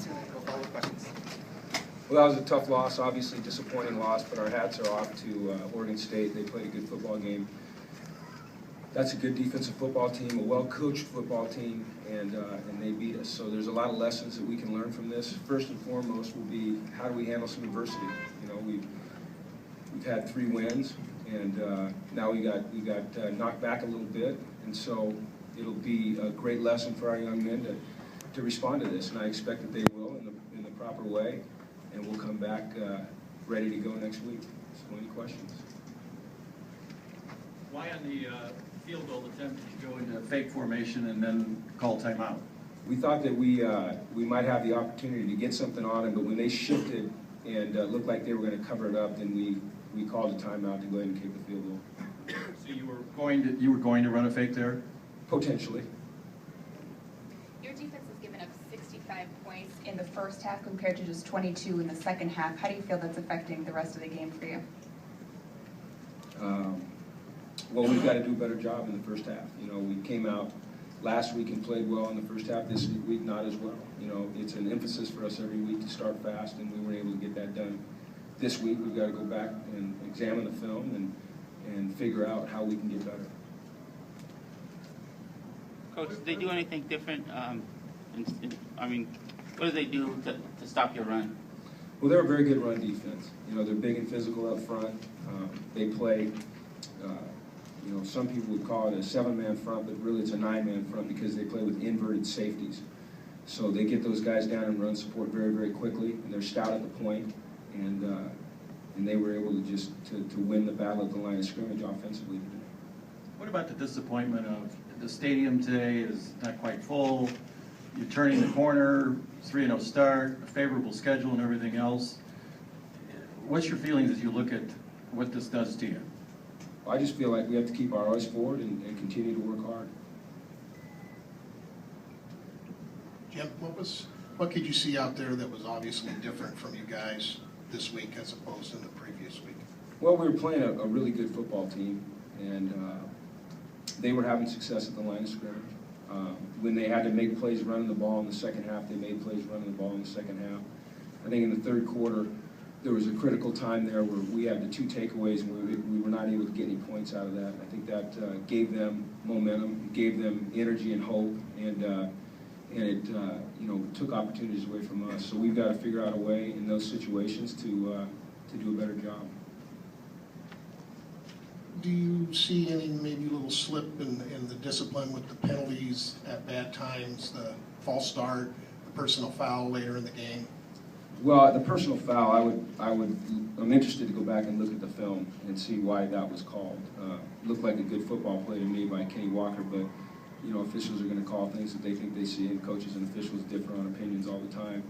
No follow-up questions. Well, that was a tough loss, obviously disappointing loss, but our hats are off to Oregon State. They played a good football game. That's a good defensive football team, a well-coached football team, and they beat us. So there's a lot of lessons that we can learn from this. First and foremost will be how do we handle some adversity. You know, we've had 3 wins, and now we got knocked back a little bit, and so it'll be a great lesson for our young men to respond to this, and I expect that they will in the proper way, and we'll come back ready to go next week. So any questions? Why on the field goal attempt did you go into fake formation and then call timeout? We thought that we might have the opportunity to get something on them, but when they shifted and looked like they were going to cover it up, then we called a timeout to go ahead and kick the field goal. So you were going to run a fake there? Potentially. Your defense has given up 65 points in the first half compared to just 22 in the second half. How do you feel that's affecting the rest of the game for you? Well, we've got to do a better job in the first half. You know, we came out last week and played well in the first half. This week, not as well. You know, it's an emphasis for us every week to start fast, and we weren't able to get that done. This week, we've got to go back and examine the film and figure out how we can get better. Coach, did they do anything different? I mean, what did they do to stop your run? Well, they're a very good run defense. You know, they're big and physical up front. They play, you know, some people would call it a 7-man front, but really it's a 9-man front because they play with inverted safeties. So they get those guys down and run support very, very quickly, and they're stout at the point, and they were able to just to win the battle at the line of scrimmage offensively today. What about the disappointment of the stadium today is not quite full, you're turning the corner, 3-0 start, a favorable schedule and everything else? What's your feelings as you look at what this does to you? I just feel like we have to keep our eyes forward and continue to work hard. Jim, what could you see out there that was obviously different from you guys this week as opposed to the previous week? Well, we were playing a really good football team, and they were having success at the line of scrimmage. When they had to make plays running the ball in the second half, they made plays running the ball in the second half. I think in the third quarter, there was a critical time there where we had the 2 takeaways, and we were not able to get any points out of that. I think that gave them momentum, gave them energy and hope, and it you know, took opportunities away from us. So we've got to figure out a way in those situations to do a better job. Do you see any maybe little slip in the discipline with the penalties at bad times, the false start, the personal foul later in the game? Well, the personal foul, I'm interested to go back and look at the film and see why that was called. Looked like a good football play to me by Kenny Walker, but you know, officials are going to call things that they think they see, and coaches and officials differ on opinions all the time.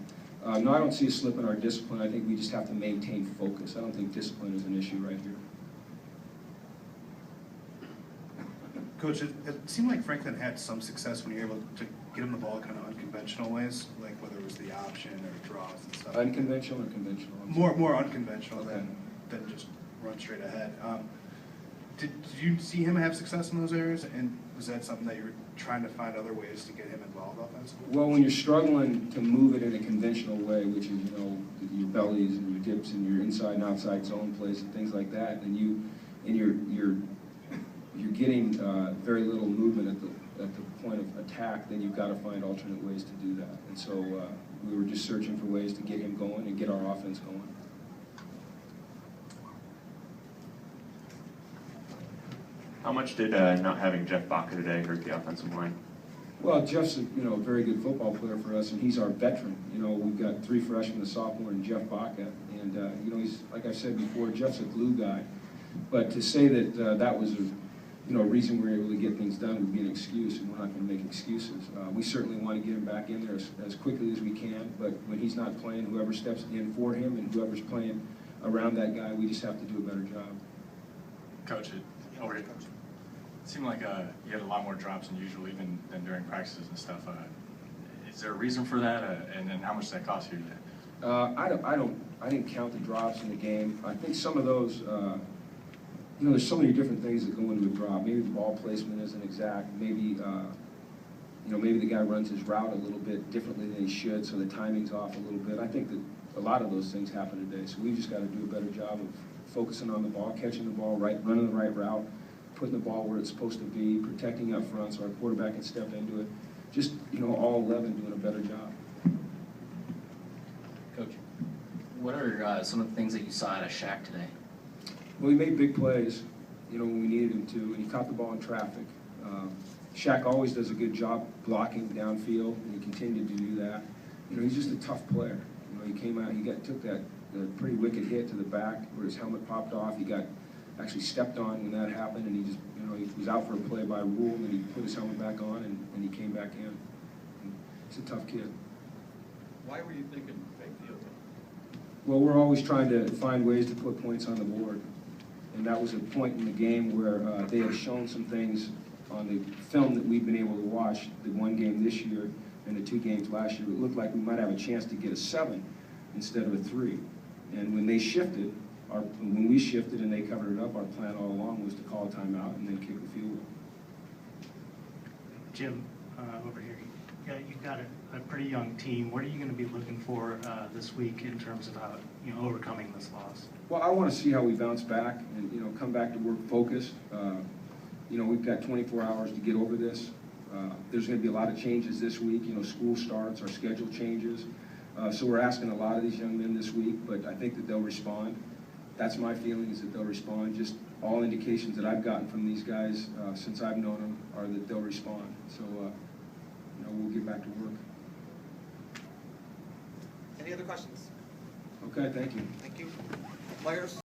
No, I don't see a slip in our discipline. I think we just have to maintain focus. I don't think discipline is an issue right here. Coach, it seemed like Franklin had some success when you were able to get him the ball kind of unconventional ways, like whether it was the option or draws and stuff. Unconventional or conventional? More unconventional okay. than just run straight ahead. Did you see him have success in those areas, and was that something that you were trying to find other ways to get him involved offensively? Well, when you're struggling to move it in a conventional way, which is, you know, your bellies and your dips and your inside and outside zone plays and things like that, and you're getting very little movement at the point of attack, then you've got to find alternate ways to do that. And so we were just searching for ways to get him going and get our offense going. How much did not having Jeff Baca today hurt the offensive line? Well, Jeff's a very good football player for us, and he's our veteran. You know, we've got 3 freshmen, a sophomore, and Jeff Baca, and you know, he's, like I said before, Jeff's a glue guy. But to say that that was a reason we were able to get things done would be an excuse, and we're not going to make excuses. We certainly want to get him back in there as quickly as we can, but when he's not playing, whoever steps in for him and whoever's playing around that guy, we just have to do a better job. Coach, it seemed like you had a lot more drops than usual, even than during practices and stuff. Is there a reason for that, and then how much does that cost you today? I didn't count the drops in the game. I think some of those, there's so many different things that go into a drop. Maybe the ball placement isn't exact. Maybe you know, maybe the guy runs his route a little bit differently than he should, so the timing's off a little bit. I think that a lot of those things happen today, so we've just got to do a better job of focusing on the ball, catching the ball right, running the right route, putting the ball where it's supposed to be, protecting up front so our quarterback can step into it. Just, you know, all 11 doing a better job. Coach, what are some of the things that you saw out of Shaq today? Well, he made big plays, you know, when we needed him to, and he caught the ball in traffic. Shaq always does a good job blocking downfield, and he continued to do that. You know, he's just a tough player. You know, he came out, took that pretty wicked hit to the back where his helmet popped off. He got actually stepped on when that happened, and he just, you know, he was out for a play by rule, and he put his helmet back on, and he came back in. And he's a tough kid. Why were you thinking fake field goal? Well, we're always trying to find ways to put points on the board. And that was a point in the game where they had shown some things on the film that we've been able to watch, the one game this year and the 2 games last year. It looked like we might have a chance to get a 7 instead of a 3. And when they shifted, when we shifted and they covered it up, our plan all along was to call a timeout and then kick the field goal. Jim, over here, you've got a pretty young team. What are you going to be looking for this week in terms of how, you know, overcoming this loss? Well, I want to see how we bounce back and, you know, come back to work focused. You know, we've got 24 hours to get over this. There's going to be a lot of changes this week. You know, school starts, our schedule changes. So we're asking a lot of these young men this week, but I think that they'll respond. That's my feeling, is that they'll respond. Just all indications that I've gotten from these guys since I've known them are that they'll respond. So, you know, we'll get back to work. Any other questions? Okay, thank you. Thank you. Myers?